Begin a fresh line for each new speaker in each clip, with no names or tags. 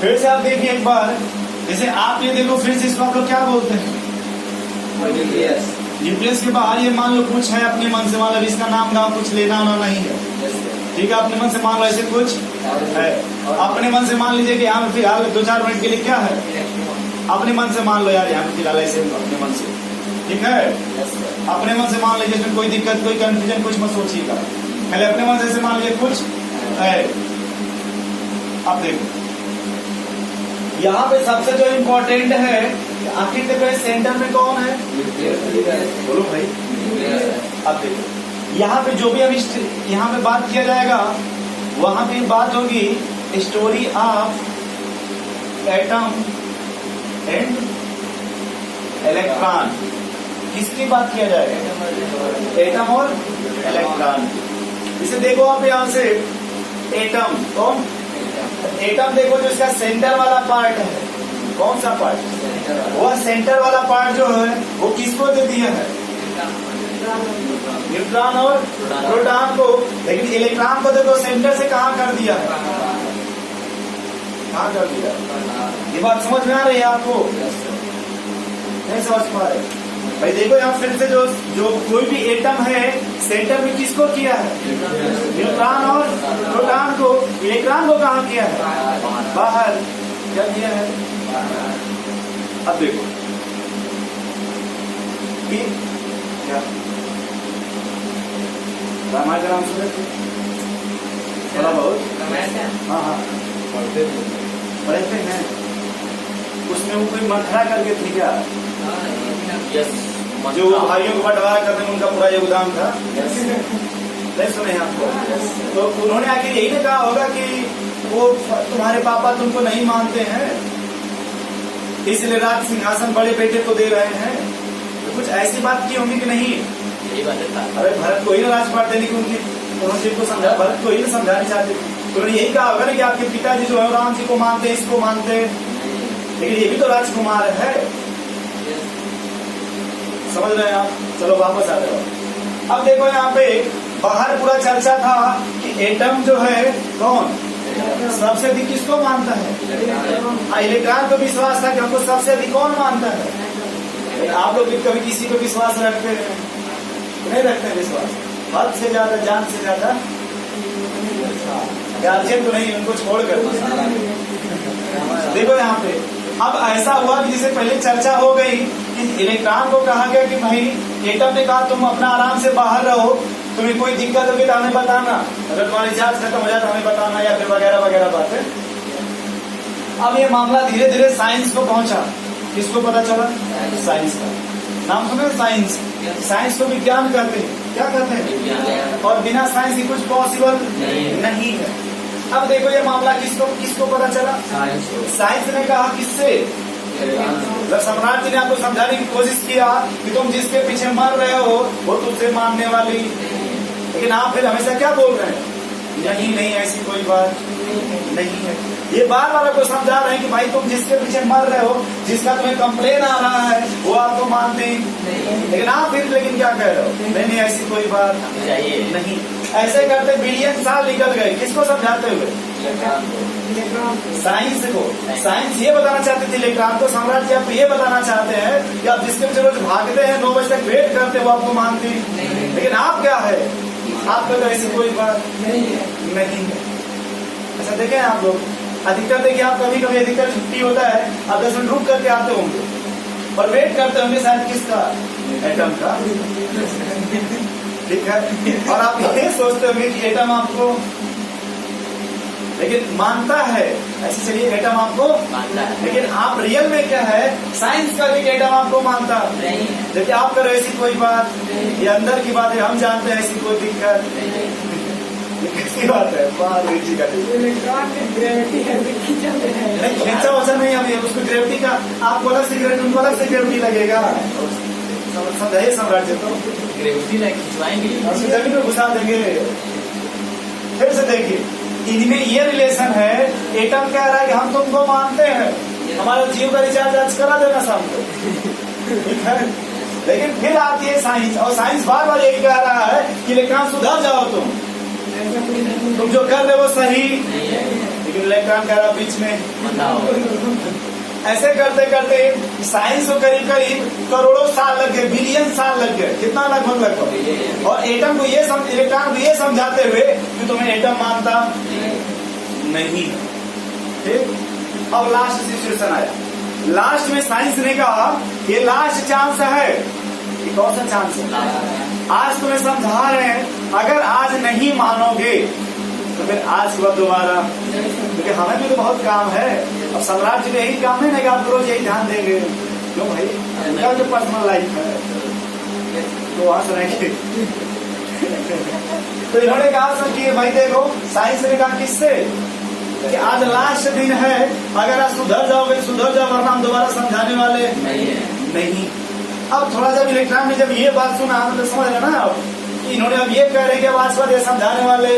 फिर से आप देखिए एक बार, जैसे आप ये देखो, फिर से इसको आप लोग क्या बोलते हैं? न्यूक्लियस के बाहर ये मान लो कुछ है अपने मन से, मान लो इसका नाम गाँव कुछ लेना होना नहीं है, ठीक है? अपने मन से मान लो ऐसे कुछ है, अपने मन से मान लीजिए कि यहाँ फिलहाल 2-4 मिनट के लिए क्या है, अपने मन से मान लो यार यहाँ पे फिलहाल ऐसे अपने मन से, ठीक है? अपने मन से मान लीजिए, इसमें कोई दिक्कत कोई कंफ्यूजन कुछ मत सोचिएगा, पहले अपने मन से ऐसे मान लीजिए कुछ है। अब देखो यहाँ पे सबसे जो इम्पोर्टेंट है, आखिर देखो सेंटर में कौन है? बोलो भाई। अब देखो यहाँ पे जो भी हम यहाँ पे बात किया जाएगा, वहां पे बात होगी story of atom and electron. किसकी बात किया जाएगा? एटम और इलेक्ट्रॉन। इसे देखो आप यहाँ से, एटम कौन? एटम देखो जो इसका सेंटर वाला पार्ट है, कौन सा पार्ट? वह सेंटर वाला पार्ट जो है वो किसको दे दिया है? न्यूट्रॉन और प्रोटॉन को। लेकिन इलेक्ट्रॉन को देखो सेंटर से कहाँ कर दिया है? कहाँ कर दिया? ये बात समझ में आ रही है आपको? नहीं समझ पा रहे भाई? देखो यहाँ फिर से जो कोई भी एटम है सेंटर में किसको किया है? न्यूट्रॉन और प्रोटॉन को। इलेक्ट्रॉन को कहाँ किया है? बाहर। क्या किया है? अब देखो क्या रामायण का नाम सुने थे? थोड़ा बहुत? हाँ हाँ पढ़ते हैं। उसमें वो कोई मथुरा करके थी क्या? जो भाइयों को बंटवारा करने में उनका पूरा योगदान था। नहीं सुने आपको? तो उन्होंने आके यही ने कहा होगा कि वो तुम्हारे पापा तुमको नहीं मानते हैं, इसलिए राज सिंहासन बड़े बेटे को दे रहे हैं। तो कुछ ऐसी बात की होंगी कि नहीं? अरे भरत को ही राजपाट देने की उनकी, उन्होंने को समझा, भरत को ही समझाना चाहते। तो उन्होंने यही कहा होगा ना कि आपके पिताजी जो है राम जी को मानते हैं, इसको मानते हैं, लेकिन ये भी तो राजकुमार है। समझ रहे हैं आप? चलो वापस आ रहे हो। अब देखो यहाँ पे बाहर पूरा चर्चा था कि एटम जो है कौन सबसे अधिक किसको मानता है? इलेक्ट्रॉन को विश्वास था कि हमको सबसे अधिक कौन मानता है। आप लोग कभी किसी को विश्वास रखते हैं? नहीं रखते हैं विश्वास। हद से ज्यादा, जान से ज्यादा गार्जियन को नहीं, उनको छोड़कर। देखो यहाँ पे अब ऐसा हुआ कि जिसे पहले चर्चा हो गई कि इलेक्ट्रॉन को कहा गया कि भाई एटम ने कहा तुम अपना आराम से बाहर रहो, तुम्हें कोई दिक्कत होगी तो हमें बताना, अगर तुम्हारी रिचार्ज खत्म हो जाए तो हमें बताना, या फिर वगैरह वगैरह बातें। अब ये मामला धीरे धीरे साइंस को पहुंचा। किसको पता चला? साइंस का नाम सुने? साइंस। साइंस को विज्ञान कहते हैं। क्या कहते हैं? और बिना साइंस की कुछ पॉसिबल नहीं है। अब देखो ये मामला किसको पता चला? साइंस ने कहा। किससे? जब सम्राट जी ने आपको समझाने की कोशिश किया कि तुम जिसके पीछे मर रहे हो वो तुमसे मानने वाली, लेकिन आप फिर हमेशा क्या बोल रहे हैं? नहीं ऐसी कोई बात नहीं है। ये बार बार आपको समझा रहे हैं कि भाई तुम जिसके पीछे मर रहे हो, जिसका तुम्हें कंप्लेन आ रहा है, वो आपको मानते नहीं, लेकिन आप फिर क्या कह रहे हो? नहीं ऐसी कोई बात नहीं। ऐसे करते बिलियन साल निकल गए। किसको समझाते हुए? साइंस को। साइंस ये बताना चाहती थी इलेक्ट्रॉन को, सम्राट जी आप ये बताना चाहते हैं कि आप जिसके पीछे रोज भागते हैं, 9 बजे तक वेट करते हो, आपको मानती, लेकिन आप क्या है? आपको तो ऐसी कोई बात नहीं है। अच्छा देखें आप लोग, अधिकतर देखिए आप कभी कभी अधिकतर छुट्टी होता है, आप 10 मिनट रुक करके आते होंगे और वेट करते होंगे शायद किसका? एटम का। ठीक है। और आप ये सोचते होंगे कि एटम आपको लेकिन मानता है। ऐसे चलिए एटम आपको मानता है, लेकिन आप रियल में क्या है? साइंस का भी एटम आपको मानता नहीं। देखिए आप करो ऐसी कोई बात, ये अंदर की बात है, हम जानते हैं ऐसी कोई दिक्कत किसकी बात है? खींचा वजन नहीं, अभी उसको ग्रेविटी का आपको अलग से ग्रेविटी, उनको अलग से ग्रेविटी लगेगा। समझाइए सम्राट जी, तो ग्रेविटी नहीं खिंचवाएंगे, जमीन में घुसा देंगे। फिर से देखिए इनमें ये रिलेशन है। एटम कह रहा है कि हम तुमको मानते हैं, हमारा जीव का रिचार्ज आज करा देना शाम को, ठीक है। लेकिन फिर आती है साइंस, और साइंस बार बार यही कह रहा है कि इलेक्ट्रॉन सुधर जाओ, तुम जो कर रहे हो वो सही, लेकिन इलेक्ट्रॉन कह रहा बीच में। ऐसे करते करते साइंस को करीब करीब करोड़ों साल लग गए, बिलियन साल लग गए। कितना लगभग। और एटम को इलेक्ट्रॉन को ये समझाते हुए कि तुम्हें एटम मानता नहीं। ठीक, अब लास्ट सिचुएशन आया। लास्ट में साइंस ने कहा ये लास्ट चांस है। ये कौन सा चांस है? आज तुम्हें समझा रहे हैं, अगर आज नहीं मानोगे तो फिर आज के बाद दोबारा, क्योंकि हमें भी तो बहुत काम है। अब सम्राट जी का यही काम है ना कि आप रोज यही ध्यान देंगे। क्यों भाई, उनका जो पर्सनल लाइफ है तो वहां से रहेंगे। तो इन्होंने कहा कि भाई देखो, साइंस ने कहा किससे कि आज लास्ट दिन है, अगर आप सुधर जाओगे सुधर जाओ, वरना हम दोबारा समझाने वाले नहीं। अब थोड़ा जब इलेक्ट्रॉन ने जब ये बात सुना तो समझ रहे ना आप, इन्होंने अब ये कह रहे कि अब आज बाद ये समझाने वाले,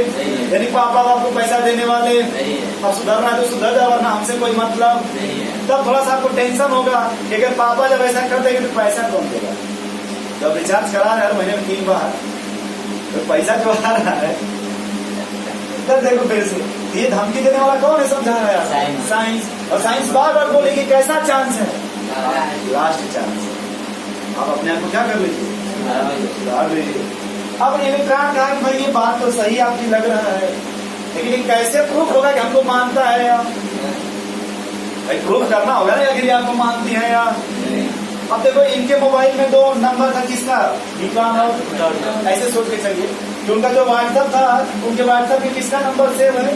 यानी पापा आपको पैसा देने वाले, अब सुधरना है तो सुधर जाओ, वरना हमसे कोई मतलब। तब थोड़ा सा आपको टेंशन होगा कि अगर पापा जब ऐसा कर देंगे तो पैसा कौन देगा? जब रिचार्ज करा रहे हर महीने में 3 बार, तो पैसा जो आ रहा है तब देखो फिर से ये धमकी देने वाला कौन है? समझा रहा है साइंस। और साइंस बार बार बोलेगी कैसा चांस है? लास्ट चांस है। आप अपने आप को क्या कर लीजिए, सुधार लीजिए। अब इलेक्ट्रॉन कहा कि भाई ये बात तो सही आपकी लग रहा है, लेकिन ये कैसे प्रूफ होगा कि हमको मानता है या भाई? प्रूफ करना होगा ना अगर ये आपको मानती है या। अब देखो इनके मोबाइल में 2 नंबर था, किसका? विक्रांत और ऐसे सोच के चलिए कि उनका जो व्हाट्सएप था, उनके व्हाट्सएप में किसका नंबर सेव है?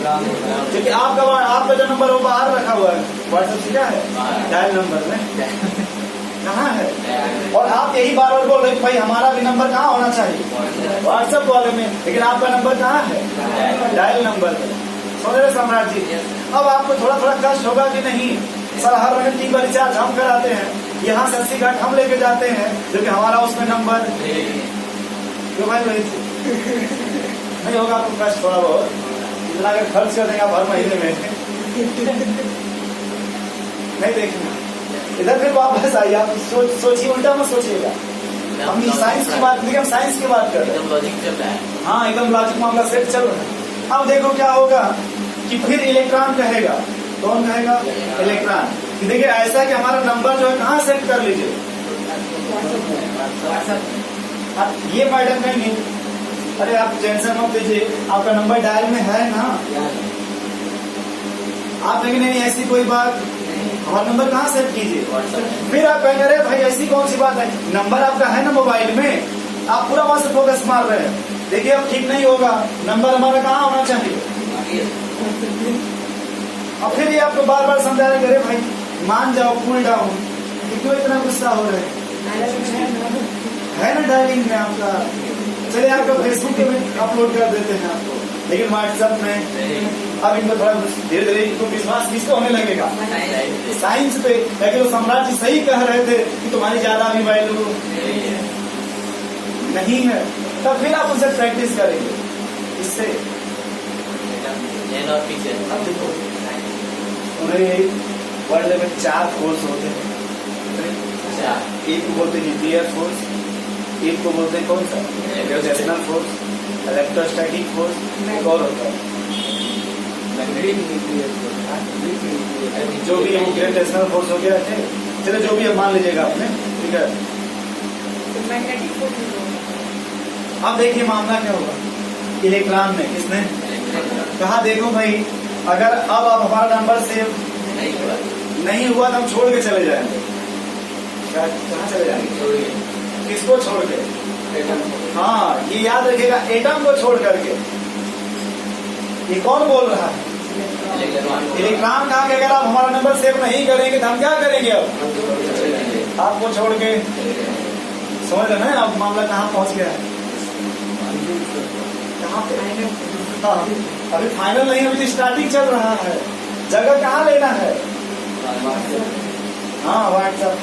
क्योंकि आपका जो नंबर वो बाहर रखा हुआ है, व्हाट्सएप से क्या है डायल नंबर में कहाँ है? और आप यही बार बार बोल रहे भाई हमारा भी नंबर कहाँ होना चाहिए? व्हाट्सएप वाले में, लेकिन आपका नंबर कहाँ है? डायल नंबर में। समझ रहे सम्राट जी? अब आपको थोड़ा थोड़ा कष्ट होगा कि नहीं, सर हर महीने 3 बार रिचार्ज हम कराते हैं, यहाँ से 80 घाट हम लेके जाते हैं, जो कि हमारा उसमें नंबर क्यों भाई नहीं होगा आपको कष्ट थोड़ा बहुत, इतना अगर खर्च कर देंगे आप हर महीने में नहीं देखना। इधर फिर वापस आइए, आप सोचिए, उल्टा मत सोचिएगा। हम साइंस की बात, लेकिन साइंस की बात कर रहे हैं,
लॉजिक चल रहा है।
हाँ एकदम लॉजिक मामला सेट चल रहा है। अब देखो क्या होगा कि फिर इलेक्ट्रॉन कहेगा, कौन कहेगा? इलेक्ट्रॉन कि देखिए ऐसा कि हमारा नंबर जो है कहाँ सेट कर लीजिए, ये मैडम कहेंगे अरे आप टेंशन मत लीजिए, आपका नंबर डायल में है ना। आप कहेंगे नहीं ऐसी कोई बात, हमारा नंबर कहाँ सेट कीजिए। फिर आप कहेंगे अरे भाई ऐसी कौन सी बात है, नंबर आपका है ना मोबाइल में, आप पूरा वहां से फोकस मार रहे हैं। देखिए अब ठीक नहीं होगा, नंबर हमारा कहाँ होना चाहिए। और फिर ये आपको बार बार समझा रहे अरे भाई मान जाओ, कूल डाउन, क्यों इतना गुस्सा हो रहे है ना डायलिंग में आपका। चलिए आपका फेसबुक में अपलोड कर देते हैं आपको, लेकिन व्हाट्सएप में अब इनको थोड़ा धीरे धीरे इनको विश्वास किसको होने लगेगा? साइंस पे। लेकिन वो सम्राट जी सही कह रहे थे कि तुम्हारी ज्यादा भी वैल्यू नहीं है, तब फिर आप उनसे प्रैक्टिस करेंगे। इससे अब देखो उन्हें वर्ल्ड में 4 फोर्स होते हैं। एक को बोलते हैं न्यूक्लियर फोर्स, एक को बोलते हैं कौन सा ग्रेविटेशनल फोर्स, इलेक्ट्रोस्टैटिक फोर्स, एक और होता है जो भी ग्रेविटेशनल फोर्स हो गया। चलो जो भी है मान लीजिएगा आपने, ठीक है। अब देखिए मामला क्या होगा इलेक्ट्रॉन में। किसने कहा देखो भाई अगर अब आप हमारा नंबर सेव नहीं हुआ तो हम छोड़ के चले जाएंगे। कहाँ चले जाएंगे? किसको छोड़ के? हाँ ये याद रखिएगा, एटम को छोड़ करके। ये कौन बोल रहा है? इलेक्ट्रॉन कहा कि अगर आप हमारा नंबर सेव नहीं करेंगे तो हम क्या करेंगे? अब आपको छोड़ के। समझ रहे हैं अब मामला कहाँ पहुंच गया है? कहाँ पे? हाँ अभी फाइनल नहीं, अभी तो स्टार्टिंग चल रहा है। जगह कहाँ लेना है? हाँ व्हाट्सएप।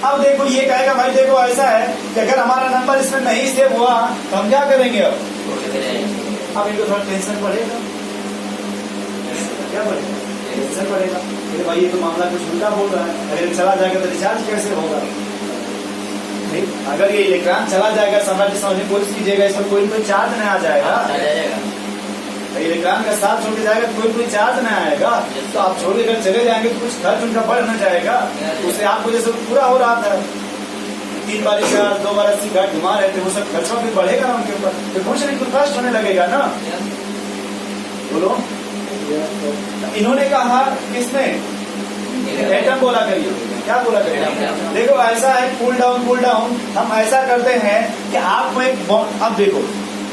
अब देखो ये कहेगा भाई देखो ऐसा है कि अगर हमारा नंबर इसमें नहीं सेव हुआ तो हम क्या करेंगे? अब इनको थोड़ा टेंशन पड़ेगा। क्या पड़ेगा? टेंशन पड़ेगा। अरे भाई ये तो मामला कुछ उल्टा बोल रहा है, अगर चला जाएगा तो रिचार्ज कैसे होगा? नहीं अगर ये इलेक्ट्रॉन चला जाएगा, समझने की कोशिश कीजिएगा, इसमें कोई चार्ज नहीं आ जाएगा। इलेक्ट्रॉन का साथ छोड़ के जाएगा तो कोई चार्ज नहीं आएगा, तो आप छोड़ के चले जाएंगे तो कुछ खर्च उनका बढ़ न जाएगा। उससे आपको जैसे पूरा हो रहा था 3 बार चार्ज 2 बार 80 घाट घुमा रहे थे, वो सब खर्चा भी बढ़ेगा ना उनके ऊपर, तो कुछ नहीं कुछ कष्ट होने लगेगा ना। बोलो इन्होंने कहा किसने एटम बोला करिए, क्या बोला करिए। देखो ऐसा है कूल डाउन हम ऐसा करते हैं कि आपको एक अब देखो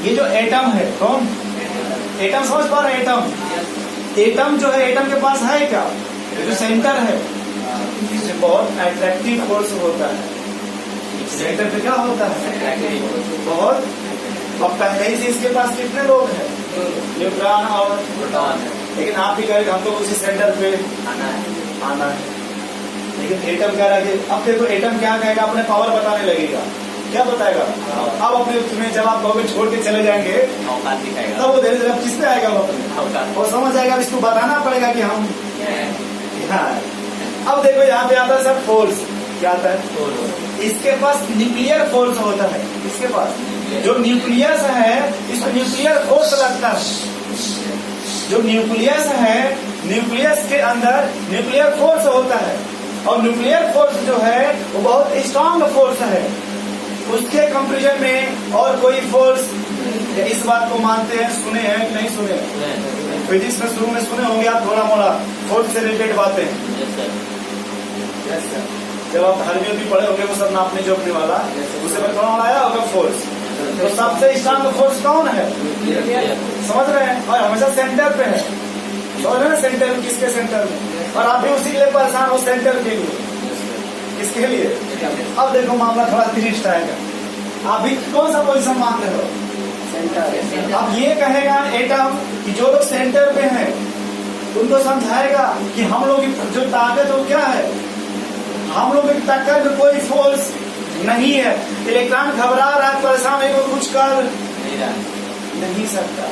ये जो एटम है, कौन एटम समझ पा रहे हैं? एटम जो है एटम के पास है क्या, जो सेंटर है इसमें बहुत अट्रैक्टिव फोर्स होता है। सेंटर पे क्या होता है बहुत, अब पहले ही से इसके पास कितने लोग हैं, न्यूट्रॉन और प्रोटॉन, लेकिन आप भी कहेंगे हमको उसी सेंटर पे आना है। लेकिन एटम कह रहा है, अब देखो एटम क्या कहेगा, अपने पावर बताने लगेगा। क्या बताएगा? अब अपने तुम्हें जब आप कहोगे छोड़ के चले जाएंगे तब वो धीरे धीरे किस पे आएगा, वो समझ आएगा, इसको बताना पड़ेगा कि हम यहाँ। अब देखो यहाँ पे आता है सर फोर्स, क्या आता है? इसके पास न्यूक्लियर फोर्स होता है, इसके पास जो न्यूक्लियस है इसको न्यूक्लियर फोर्स लगता है। जो न्यूक्लियस है न्यूक्लियस के अंदर न्यूक्लियर फोर्स होता है, और न्यूक्लियर फोर्स जो है वो बहुत स्ट्रांग फोर्स है। उसके कंपैरिजन में और कोई फोर्स, इस बात को मानते हैं, सुने हैं कि नहीं सुने? फिजिक्स में शुरू में सुने होंगे आप थोड़ा मोड़ा फोर्स से रिलेटेड बातें। जब आप हरवियों भी पढ़े होंगे वो सब नापने जोखने वाला, उससे में थोड़ा आया होगा फोर्स। तो सबसे स्ट्रांग फोर्स कौन है, समझ रहे हैं? और हमेशा सेंटर पे है, समझ रहे हैं? सेंटर किसके सेंटर में, और आप भी उसी के लिए परेशान हो, सेंटर के लिए। किसके लिए? अब देखो मामला थोड़ा ट्विस्ट आएगा। आप भी कौन सा पोजीशन मानते हो? सेंटर। अब ये कहेगा एटम कि जो लोग सेंटर पे हैं उनको समझाएगा कि हम लोग की जो ताकत वो क्या है, हम लोग की ताकत में कोई फोर्स नहीं है। इलेक्ट्रॉन घबरा रहा है, परेशान है, वो कुछ कर नहीं सकता।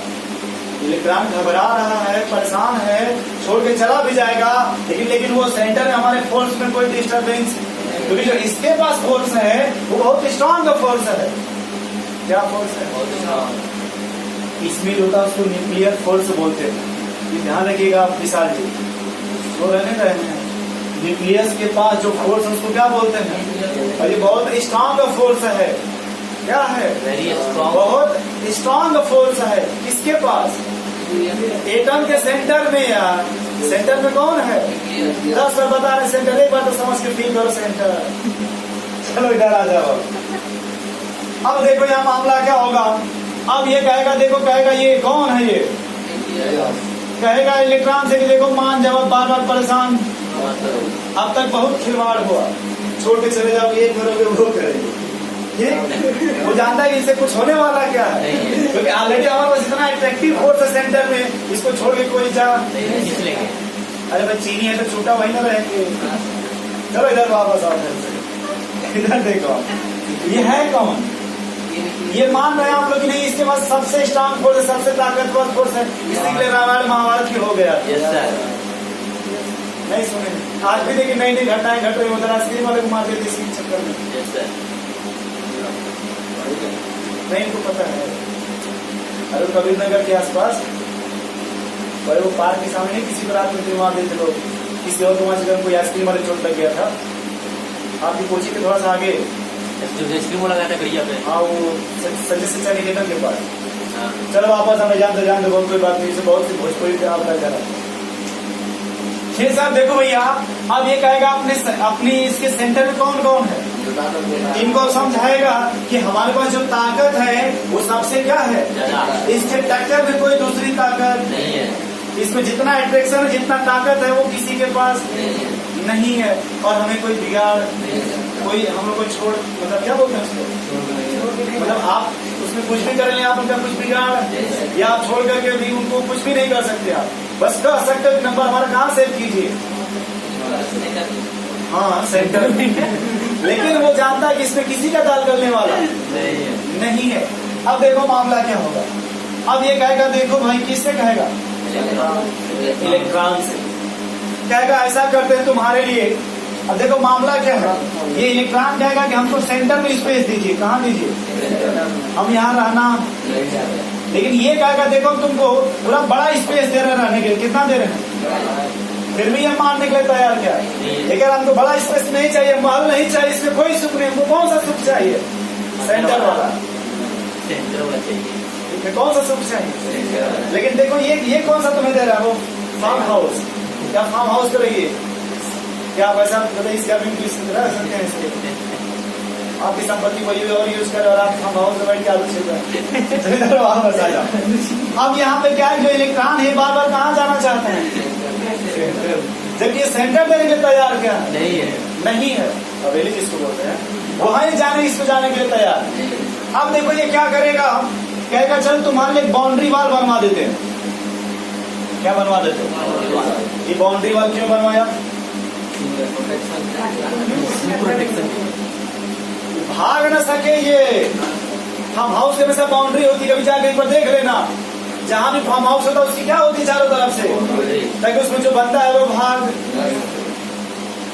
इलेक्ट्रॉन घबरा रहा है, परेशान है, छोड़ के चला भी जाएगा, लेकिन वो सेंटर में हमारे फोर्स में कोई डिस्टर्बेंस, क्योंकि जो इसके पास फोर्स है वो बहुत स्ट्रांग फोर्स है। क्या फोर्स है? इसमें होता है उसको न्यूक्लियर फोर्स बोलते हैं। ध्यान रखिएगा विशाल जी, तो रहने रहे हैं न्यूक्लियस के पास जो फोर्स है उसको क्या बोलते हैं, और ये बहुत स्ट्रांग फोर्स है। क्या है? बहुत स्ट्रांग फोर्स है। किसके पास? एटम के सेंटर में। यार सेंटर में कौन है? 10 बार बता रहे सेंटर, एक बार तो समझ के फील करो सेंटर। चलो इधर आ जाओ। अब देखो यहाँ मामला क्या होगा। अब ये कहेगा, देखो कहेगा ये कौन है, ये कहेगा इलेक्ट्रॉन से कि देखो मान जब बार बार परेशान, अब तक बहुत खिलवाड़ हुआ, छोड़ के चले जाओ, ये करोगे वो करेंगे। वो जानता है कि इससे कुछ होने वाला क्या है, क्योंकि ऑलरेडी हमारे पास इतना अट्रैक्टिव फोर्स है सेंटर में, इसको छोड़ के कोई जा अरे भाई चीनी है तो छूटा वही ना रहेंगे। चलो इधर वापस आओ, इधर देखो ये है कौन, ये मान रहे हैं आप लोग कि नहीं इसके पास सबसे स्ट्रांग फोर्स है, सबसे ताकतवर फोर्स है, इसीलिए रामायण महाभारत की हो गया। नहीं सुने? आज भी देखिए नई नई घटनाएं घट रही, उधर आइसक्रीम वाले को मार देते इसी चक्कर में। नहीं इनको पता है, अरे कबीर नगर के आसपास बड़े वो पार्क के सामने किसी पर रात में मार देते लोग, किसी और को कोई आइसक्रीम वाले चोट लग गया था। आपकी कोचिंग के थोड़ा सा आगे आइसक्रीम लगा था भैया पे, हाँ वो संजय शिक्षा निकेतन के पास। चलो वापस हमें जान दो बहुत कोई बात नहीं, बहुत सी भोजपुरी पे आप जा रहा। छह साहब देखो भैया, अब ये कहेगा अपनी इसके सेंटर में कौन कौन है, इनको समझाएगा कि हमारे पास जो ताकत है वो सबसे क्या है, इसके टक्कर में कोई दूसरी ताकत नहीं है। इसमें जितना अट्रैक्शन है, जितना ताकत है वो किसी के पास नहीं है, और हमें कोई बिगाड़, कोई हम लोग को छोड़, मतलब क्या बोलते हैं उसको, मतलब आप उसमें कुछ भी कर लें, आप उनका कुछ बिगाड़ या आप छोड़ करके भी उनको कुछ भी नहीं कर सकते। आप बस कह सकते हो नंबर हमारा कहाँ सेव कीजिए, हाँ सेंटर में। लेकिन वो जानता है कि इसमें किसी का दाल करने वाला नहीं है। अब देखो मामला क्या होगा। अब ये कहेगा, देखो भाई किससे कहेगा, इलेक्ट्रॉन से कहेगा ऐसा करते हैं तुम्हारे लिए। अब देखो मामला क्या है, ये इलेक्ट्रॉन कहेगा कि हमको सेंटर में स्पेस दीजिए। कहाँ दीजिए? हम यहाँ रहना लेकिन ये कहेगा देखो हम तुमको पूरा बड़ा स्पेस दे रहे हैं रहने के लिए, कितना दे रहे हैं, फिर भी हम मानने के लिए तैयार क्या है। लेकिन हमको बड़ा स्पेस नहीं चाहिए, महल नहीं चाहिए, इसमें कोई सुख नहीं, हमको कौन सा सुख चाहिए, सेंटर वाला चाहिए, कौन सा सुख चाहिए। लेकिन देखो ये कौन सा तुम्हें दे रहा है, वो फार्म हाउस, क्या फार्म हाउस करेंगे, क्या आप ऐसा इस गर्मी में रह सकते हैं इसके, आपकी संपत्ति वही और यूज करे और आप फार्म हाउस में बैठ के आलू छिल रहे हैं। अब यहाँ पे क्या है, जो इलेक्ट्रॉन है बार बार कहाँ जाना चाहते हैं, जब ये सेंटर देने के लिए तैयार क्या है, नहीं है हवेली जिसको बोलते हैं, वहां ही जाने इसको जाने के लिए तैयार। अब देखो ये क्या करेगा, कहेगा चल तुम्हारे लिए बाउंड्री वाल बनवा देते हैं, क्या बनवा देते हैं, ये बाउंड्री वाल क्यों बनवाया, भाग न सके ये, फार्म हाउस के वैसा बाउंड्री होती, कभी जाके एक बार देख लेना, जहां भी फार्म हाउस होता है उसकी क्या होती है चारों तरफ से, ताकि उसमें जो बनता है वो भाग,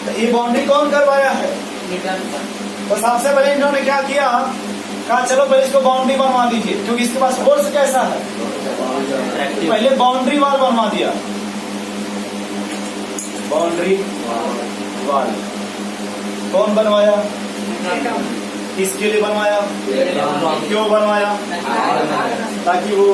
तो ये बाउंड्री कौन करवाया है, तो सबसे पहले इन्होंने क्या किया, कहा चलो पहले इसको बाउंड्री बनवा दीजिए, क्योंकि इसके पास फोर्स कैसा है, पहले बाउंड्री वाल बनवा दिया, बाउंड्री वाल कौन बनवाया, किसके लिए बनवाया, क्यों बनवाया, ताकि वो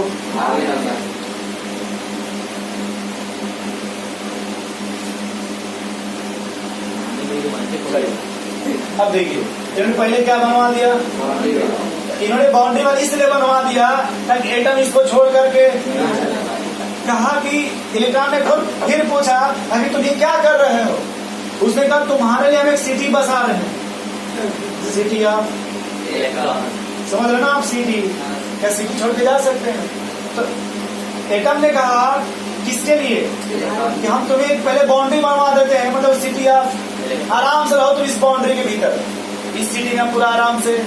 अब देखिए इन्होंने पहले क्या बनवा दिया, इन्होंने बाउंड्री वाल इसलिए बनवा दिया ताकि एटम इसको छोड़ करके, कहा कि इलेक्ट्रॉन ने फिर पूछा अभी तुम ये क्या कर रहे हो, उसने कहा तुम्हारे लिए हम एक सिटी बसा रहे हैं, सिटी ऑफ इलेक्ट्रॉन, समझ रहे ना आप, सिटी क्या सिटी छोड़ के जा सकते हैं, तो एटम ने कहा किसके लिए कि हम तुम्हें एक पहले बाउंड्री बनवा देते हैं, मतलब सिटी ऑफ, आराम से रहो तुम इस बाउंड्री के भीतर, इस सिटी में पूरा आराम से।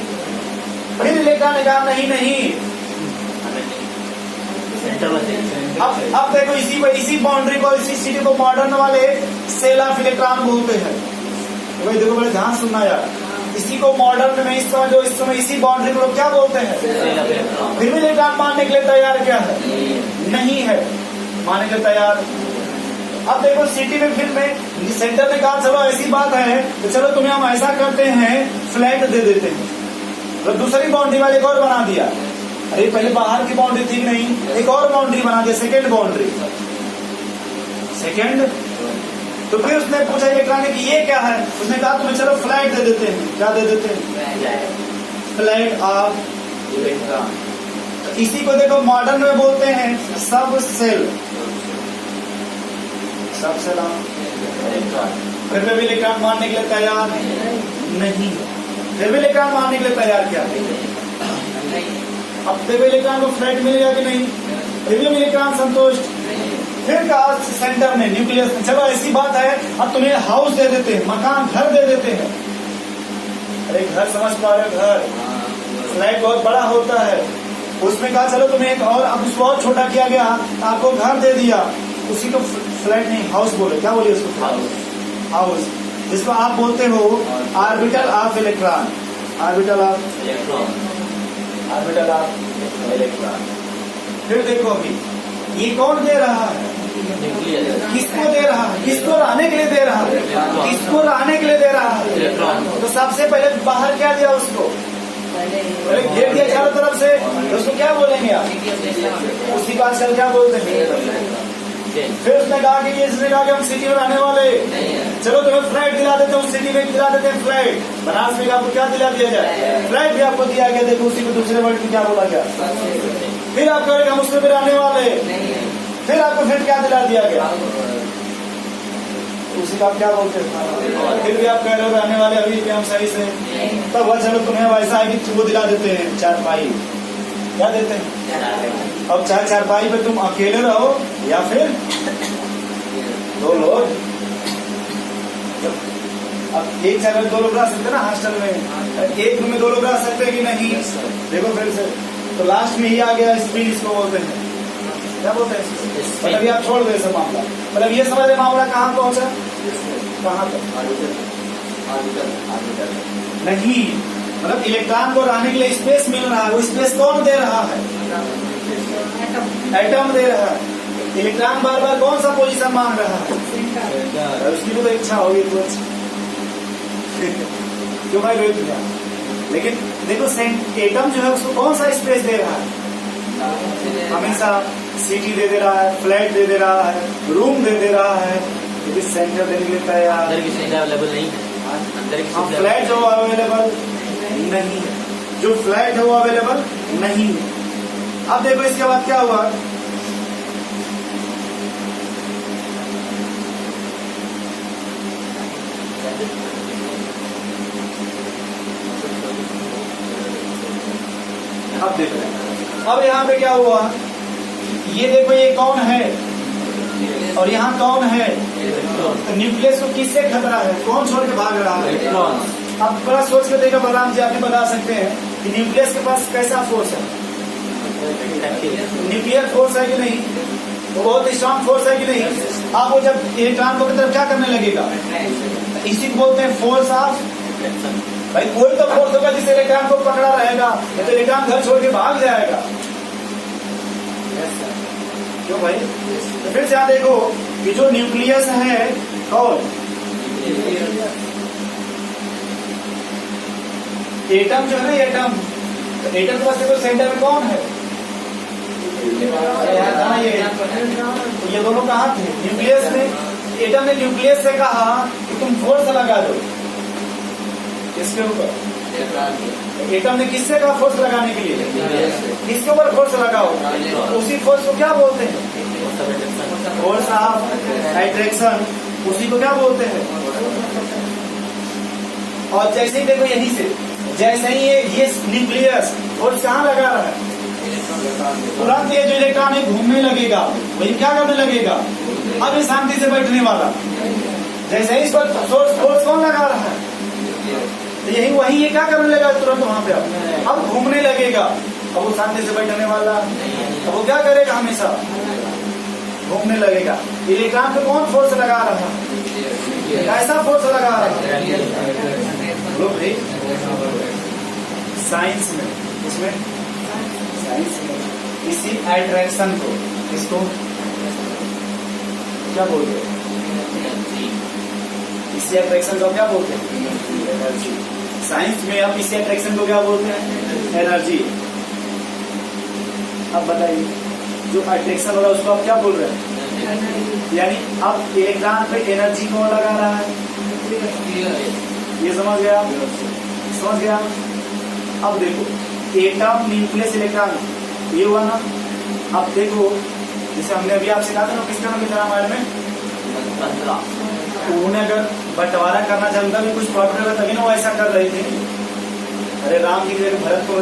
फिर इलेक्ट्रॉन ने कहा नहीं, अब देखो इसी बाउंड्री को, इसी सिटी को मॉडर्न वाले सेल ऑफ इलेक्ट्रॉन बोलते हैं। तो भाई देखो बड़े ध्यान सुनना यार, इसी को मॉडर्न में इस समय इसी बाउंड्री को क्या बोलते हैं, फिर भी इलेक्ट्रॉन मानने के लिए तैयार क्या है, नहीं है, मानने के लिए तैयार। अब देखो सिटी में फिर में सेंटर ने कहा चलो ऐसी बात है तो चलो तुम्हें हम ऐसा करते हैं, फ्लैट दे देते हैं, तो दूसरी बाउंड्री वाले एक और बना दिया, अरे पहले बाहर की बाउंड्री थी नहीं, एक और बाउंड्री बना दिया, सेकेंड बाउंड्री, सेकेंड। तो फिर उसने पूछा इलेक्ट्रॉन ने कि ये क्या है, उसने कहा तुम्हें चलो फ्लैट दे देते हैं, क्या दे देते हैं, फ्लैट ऑफ इलेक्ट्रॉन। इसी को देखो मॉडर्न में बोलते हैं सब सेल, सब सेल इलेक्ट्रॉन। फिर भी इलेक्ट्रॉन मानने के लिए तैयार नहीं, फिर भी इलेक्ट्रॉन मानने के लिए तैयार क्या, अब फिर भी इलेक्ट्रॉन को फ्लैट मिलेगा कि नहीं, फिर भी इलेक्ट्रॉन संतुष्ट। फिर कहा सेंटर में, न्यूक्लियस में, चलो ऐसी बात है अब तुम्हें हाउस दे देते हैं, मकान, घर दे देते हैं, अरे घर समझ पा रहे हो, घर फ्लैट बहुत बड़ा होता है, उसमें कहा चलो तुम्हें एक और, अब उसको और छोटा किया गया, आपको घर दे दिया, उसी को फ्लैट नहीं हाउस बोले, क्या बोलिए उसको, हाउस, जिसको आप बोलते हो orbital of electron, orbital of electron, orbital of electron. फिर देखो अभी ये कौन दे रहा है, किसको दे रहा है, किसको रहने के लिए दे रहा है, किसको रहने के लिए दे रहा है, तो सबसे पहले बाहर क्या दिया उसको, घेर दिया चारों तरफ से, तो उसको क्या बोलेंगे आप, उसी को आजकल क्या बोलते हैं। फिर उसने कहा कि इसने कहा कि हम सिटी में रहने वाले, चलो तुम्हें फ्लैट दिला देते हैं, उस सिटी में दिला देते हैं फ्लैट, बनारस में आपको क्या दिला दिया जाए, फ्लैट भी आपको दिया गया, देखो उसी को दूसरे वर्ड में क्या बोला गया, फिर आप कहेंगे हम उसमें भी रहने वाले, फिर आपको फिर क्या दिला दिया गया, उसी का आप क्या बोलते हैं, फिर भी आप कह रहे हो रहने वाले अभी भी हम सही से, तब वह चलो तुम्हें वैसा है कि वो दिला देते हैं चारपाई, क्या देते हैं, अब चाहे चारपाई पे तुम अकेले रहो या फिर दो लोग, अब एक जगह दो लोग रह सकते ना हॉस्टल में, एक रूम में दो लोग रह सकते कि नहीं, देखो फिर से, तो लास्ट में ही आ गया स्पीड, इसको बोलते हैं, क्या बोलते हैं, मतलब ये आप छोड़ दो ऐसा मामला, मतलब ये समझ मामला कहाँ पहुंचा, कहाँ तक, नहीं, मतलब इलेक्ट्रॉन को रहने के लिए स्पेस मिल रहा है, वो स्पेस कौन दे रहा है, एटम दे रहा है। इलेक्ट्रॉन बार बार कौन सा पोजीशन मांग रहा है? उसकी भी तो इच्छा होगी कुछ। क्यों भाई रोहित भैया? लेकिन देखो एटम जो है उसको कौन सा स्पेस दे रहा है? हमेशा सिटी दे रहा है, फ्लैट दे रहा है, रूम दे रहा है, लेकिन सेंटर देने के लिए तैयार
अवेलेबल नहीं है। अंदर की
फ्लैट जो अवेलेबल नहीं है, जो फ्लैट है वो अवेलेबल नहीं है। अब देखो इसके बाद क्या हुआ, अब देखो अब यहाँ पे क्या हुआ, ये देखो ये कौन है और यहाँ कौन है? तो न्यूक्लियस को किससे खतरा है? कौन छोड़ के भाग रहा है? अब बड़ा सोच के देखो बलराम जी, आप भी बता सकते हैं कि न्यूक्लियस के पास कैसा फोर्स है? न्यूक्लियर फोर्स है कि नहीं? वो बहुत स्ट्रॉन्ग फोर्स है कि नहीं? आप वो जब इलेक्ट्रॉन को तरफ क्या करने लगेगा, इसी को बोलते हैं फोर्स ऑफ। भाई कोई तो फोर्स होगा जिससे इलेक्ट्रॉन को पकड़ा रहेगा, तो इलेक्ट्रॉन घर छोड़ के भाग जाएगा। क्यों भाई? तो फिर से यहाँ देखो कि जो न्यूक्लियस है कौन? एटम जो है ना, एटम के पास देखो सेंटर में कौन है? ये दोनों कहाँ थे? न्यूक्लियस में। एटम ने न्यूक्लियस से कहा कि तुम फोर्स लगा दो इसके ऊपर। एटम ने किससे कहा फोर्स लगाने के लिए? किसके ऊपर फोर्स लगाओ? उसी फोर्स को क्या बोलते हैं? Force of attraction. उसी को क्या बोलते हैं? और जैसे ही देखो यहीं से जैसे ही ये न्यूक्लियस फोर्स कहाँ लगा रहा है, तुरंत ये जो इलेक्ट्रॉन है घूमने लगेगा, वही क्या करने लगेगा? अब ये शांति से बैठने वाला। जैसे ही इस पर फोर्स कौन लगा रहा है? यही वही ये क्या करने लगा तुरंत वहां पे? अब घूमने लगेगा। अब वो शांति से बैठने वाला, अब वो क्या करेगा? हमेशा घूमने लगेगा। इलेक्ट्रॉन पे कौन फोर्स लगा रहा है? कैसा फोर्स लगा रहा है? लोग भाई साइंस में, इसमें साइंस में इसी अट्रैक्शन को, इसको क्या बोलते हैं? इसी अट्रैक्शन को क्या बोलते हैं? एनर्जी। साइंस में आप इसी अट्रैक्शन को क्या बोलते हैं? एनर्जी। अब बताइए जो अट्रैक्शन हो रहा है उसको आप क्या बोल रहे हैं? यानी अब इलेक्ट्रॉन पे एनर्जी कौन लगा रहा है? ये समझ गया? समझ गया? अब देखो एटम, न्यूक्लियस, इलेक्ट्रॉन, ये हुआ ना। अब देखो जैसे हमने अभी आपसे कहा था ना किस तरह की रामायण में, उन्होंने अगर बंटवारा करना चाहता भी कुछ प्रॉब्लम तभी ना वो ऐसा कर रही थी। अरे राम जी के भरत को